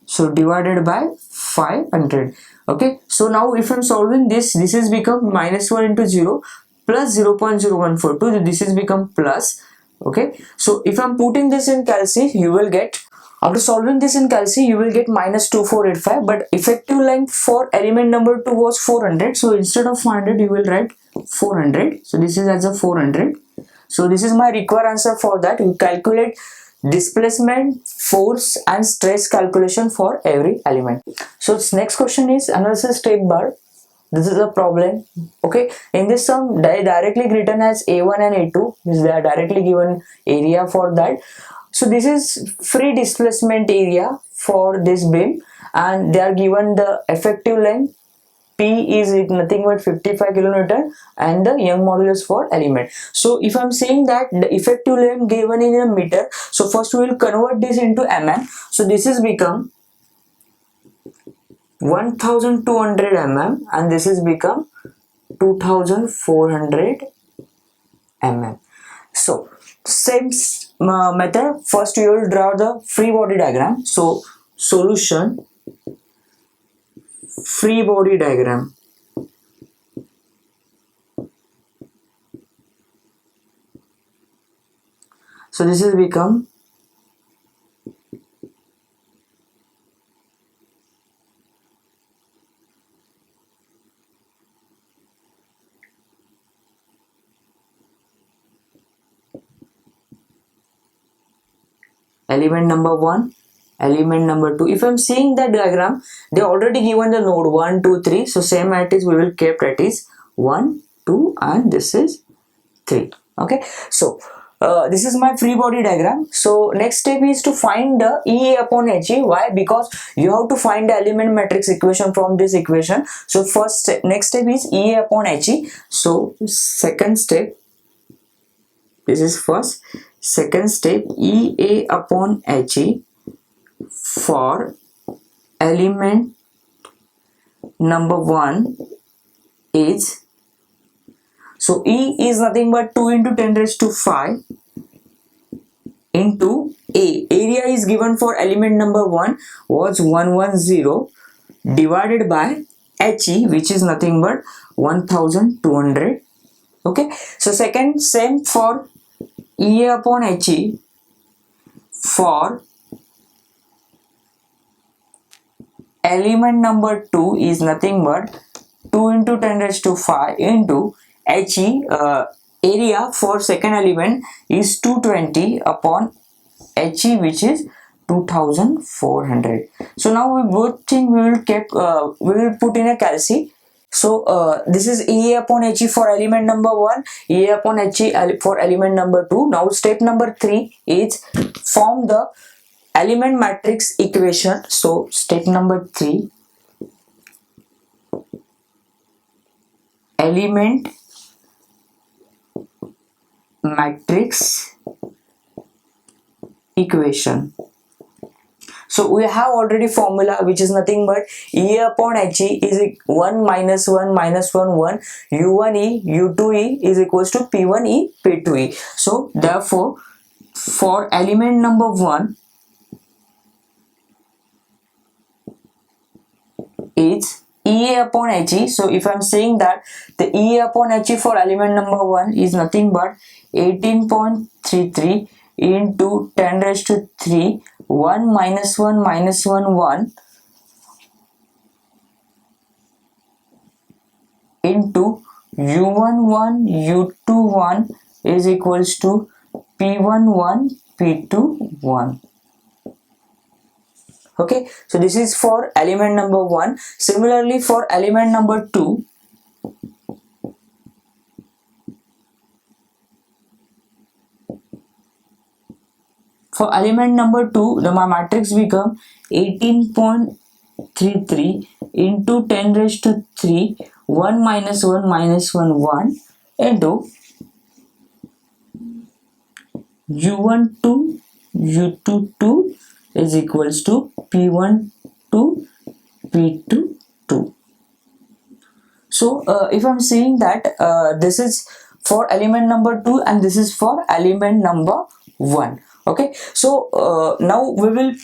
so divided by 500. Okay, so now if I'm solving this, this is become minus 1 into 0 plus 0.0142, this is become plus. Okay, so if I'm putting this in Calc, you will get, after solving this in Calc, you will get minus 2485, but effective length for element number 2 was 400. So instead of 500, you will write 400. So this is as a 400. So this is my required answer for that. You calculate displacement, force and stress calculation for every element. So next question is analysis step bar. This is a problem. Okay, in this sum they directly written as A1 and A2, means they are directly given area for that. So this is free displacement area for this beam, and they are given the effective length P is nothing but 55 kilonewton and the Young modulus for element. So if I'm saying that the effective length given in a meter, so first we will convert this into mm. So this is become 1200 mm, and this is become 2400 mm. So same method, first you will draw the free body diagram. So solution, free body diagram. So this is become element number 1, element number 2. If I'm seeing the diagram, they already given the node 1, 2, 3. So same at is we will keep that is 1, 2 and this is 3. Okay, so this is my free body diagram. So next step is to find the EA upon HE. Why? Because you have to find the element matrix equation from this equation. So first step, next step is EA upon HE. So second step, this is first. Second step, EA upon HE for element number 1 is, so E is nothing but 2 into 10 raised to 5 into A. Area is given for element number 1 was 110 divided by HE, which is nothing but 1200. Okay, so second, same for EA upon HE for element number 2 is nothing but 2 into 10 raised to 5 into HE. Area for second element is 220 upon HE, which is 2400. So now we both think we will put in a calci. So this is EA upon HE for element number 1, EA upon HE for element number 2. Now step number 3 is form the element matrix equation. So step number 3, element matrix equation. So we have already formula, which is nothing but E upon HE is 1 minus 1 minus 1 1 U1E U2E is equals to P1E P2E. So therefore for element number 1 is EA upon HE. So if I'm saying that the EA upon HE for element number 1 is nothing but 18.33 into 10 raised to 3 1 minus 1 minus 1 1 into U11 U21 is equals to P11 P21. Okay, so this is for element number 1. Similarly for element number 2, for element number 2, the matrix become 18.33 into 10 raised to 3 1 minus 1 minus 1 1 into U12 U22 is equals to P12 P22. So if I'm saying that this is for element number 2 and this is for element number 1. Okay, so now we will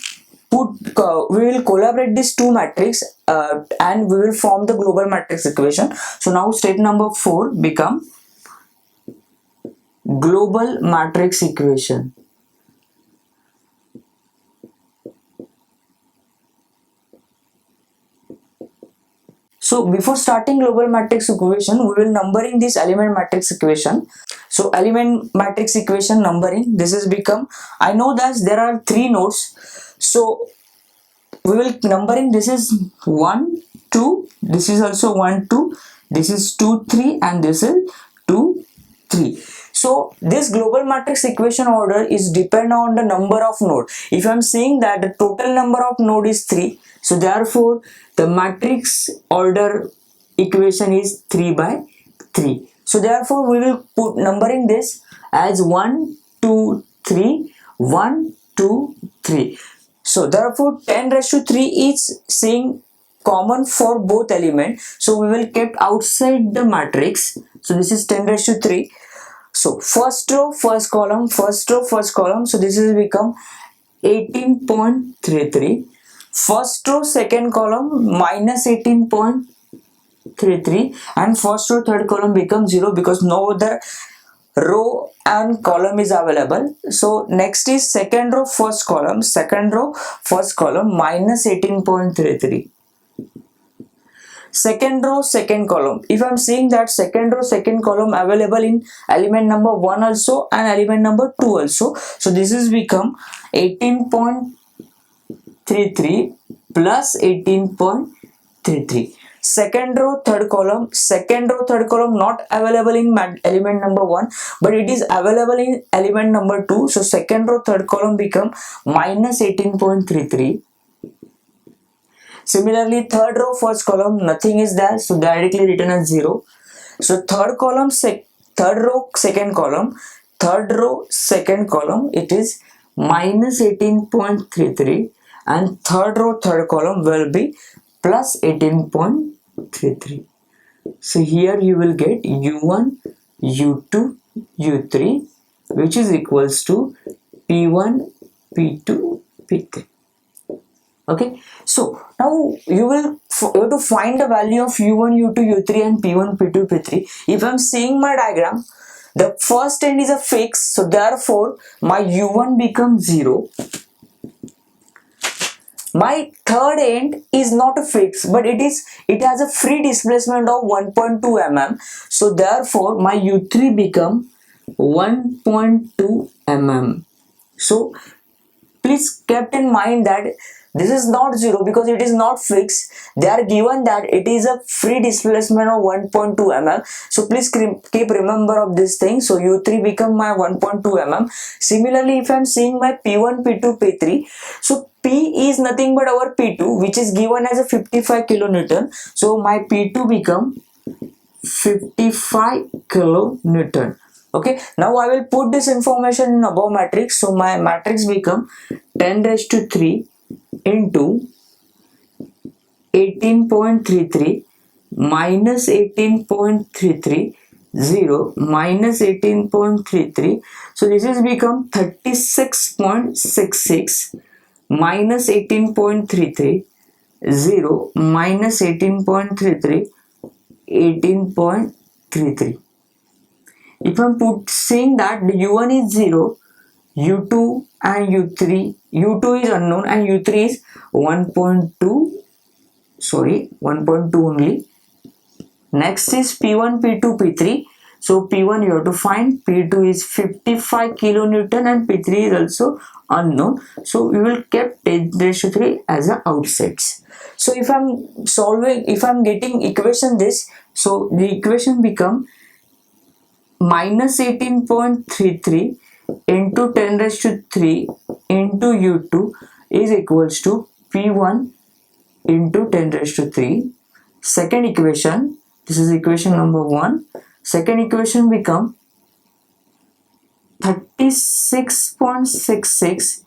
collaborate these two matrix and we will form the global matrix equation. So now step number 4 become global matrix equation. So before starting global matrix equation, we will numbering this element matrix equation. So element matrix equation numbering, this is become, I know that there are 3 nodes. So we will numbering, this is 1, 2, this is also 1, 2, this is 2, 3 and this is 2, 3. So this global matrix equation order is depend on the number of node. If I am saying that the total number of node is 3, so therefore the matrix order equation is 3 by 3. So therefore we will put numbering this as 1, 2, 3, 1, 2, 3. So therefore 10 raised to 3 is saying common for both element, so we will kept outside the matrix. So this is 10 raised to 3. So first row, first column, first row, first column. So this is become 18.33. First row, second column minus 18.33, and first row, third column becomes 0 because no other row and column is available. So next is second row, first column, second row, first column minus 18.33. Second row, second column. If I'm seeing that second row, second column available in element number 1 also and element number 2 also. So this is become 18.33 plus 18.33. Second row, third column. Second row, third column not available in element number 1, but it is available in element number 2. So second row, third column become minus 18.33. Similarly, third row, first column, nothing is there, so directly written as 0. So third column, third row, second column, third row, second column, it is minus 18.33, and third row, third column will be plus 18.33. So here you will get U1, U2, U3, which is equals to P1, P2, P3. Okay, so now you have to find the value of U1, U2, U3 and P1, P2, P3. If I'm seeing my diagram, the first end is a fix, so therefore my U1 becomes 0. My third end is not a fix, but it has a free displacement of 1.2 mm. So therefore my U3 become 1.2 mm. So please keep in mind that this is not 0 because it is not fixed. They are given that it is a free displacement of 1.2 mm. So please keep remember of this thing. So U3 become my 1.2 mm. Similarly, if I am seeing my P1, P2, P3, so P is nothing but our P2, which is given as a 55 kilonewton. So my P2 become 55 kilonewton. Okay, now I will put this information in above matrix. So my matrix become 10 raised to 3 into 18.33 minus 18.33, 0 minus 18.33. So this is become 36.66 minus 18.33, 0 minus 18.33, 18.33. If I'm saying that the U1 is 0, U2 and U3, U2 is unknown and U3 is 1.2, sorry, 1.2 only. Next is P1, P2, P3. So P1 you have to find, P2 is 55 kilonewton and P3 is also unknown. So we will keep 10 raised to 3 as a outsides. So if I'm getting equation this, so the equation become minus 18.33 into 10 raised to 3 into U2 is equals to P1 into 10 raised to 3. Second equation, this is equation number 1. Second equation become 36.66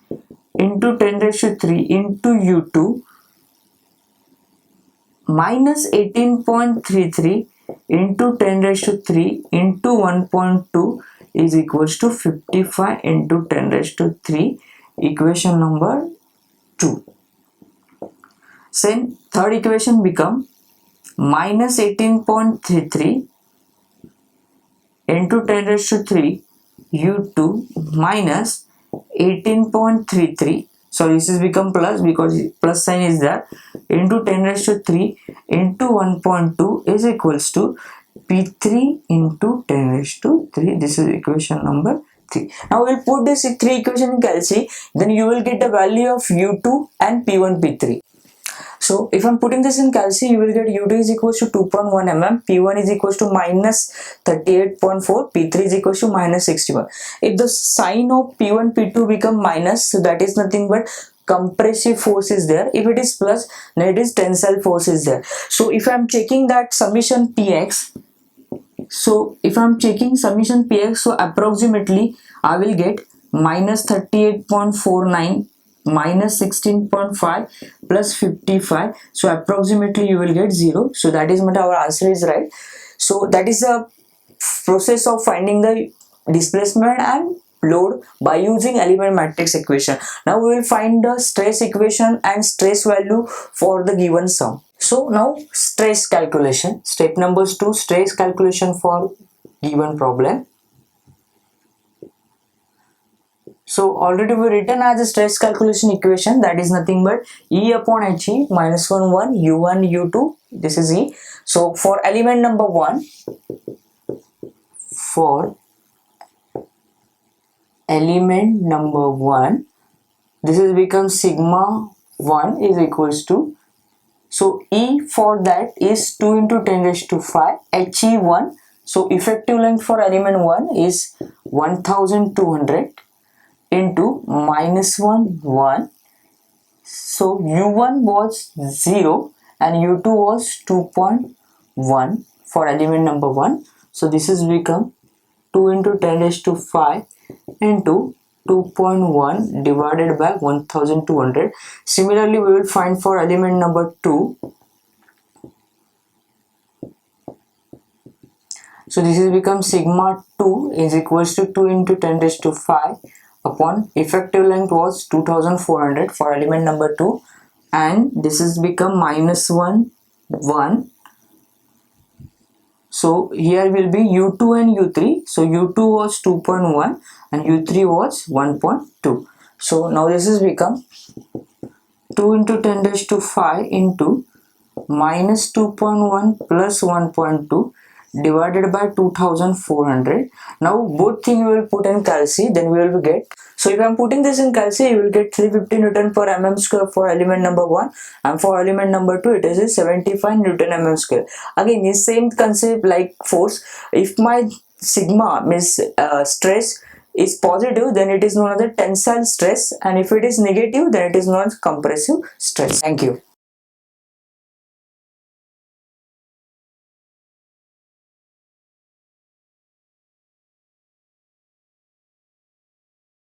into 10 raised to 3 into U2 minus 18.33 into 10 raised to 3 into 1.2 is equals to 55 into 10 raised to 3, equation number 2. Then third equation become minus 18.33 into 10 raised to 3 U2 minus 18.33, so this is become plus because plus sign is there, into 10 raised to 3 into 1.2 is equals to P3 into 10 raised to 3. This is equation number 3. Now we will put this 3 equation in calci, then you will get the value of U2 and P1, P3. So if I'm putting this in calci, you will get U2 is equals to 2.1 mm, P1 is equals to minus 38.4, P3 is equals to minus 61. If the sign of P1, P2 become minus, so that is nothing but compressive force is there. If it is plus, then it is tensile force is there. So if I'm checking that summation Px, so approximately I will get minus 38.49 minus 16.5 plus 55, so approximately you will get 0. So that is what our answer is, right? So that is a process of finding the displacement and load by using element matrix equation. Now we will find the stress equation and stress value for the given sum. So now stress calculation, step number 2, stress calculation for given problem. So already we written as a stress calculation equation, that is nothing but E upon He minus 1 1 U1 U2, this is E. So for element number 1, for element number 1, this is become sigma 1 is equals to, so E for that is 2 into 10 raised to 5 He1. So effective length for element 1 is 1200 into minus 1 1. So U1 was 0 and U2 was 2.1 for element number 1. So this is become 2 into 10 raised to 5 into 2.1 divided by 1200. Similarly, we will find for element number 2. So this is become sigma 2 is equals to 2 into 10 raised to 5 upon effective length was 2400 for element number 2, and this is become minus 1 1. So here will be U2 and U3. So U2 was 2.1 and U3 was 1.2. So now this is become 2 into 10 raised to 5 into minus 2.1 plus 1.2 divided by 2400. Now both things we will put in calci, then we will get. So if I am putting this in calci, you will get 350 Newton per mm square for element number 1, and for element number 2 it is 75 Newton mm square. Again, is same concept like force. If my sigma means stress is positive, then it is known as the tensile stress, and if it is negative, then it is known as compressive stress. Thank you.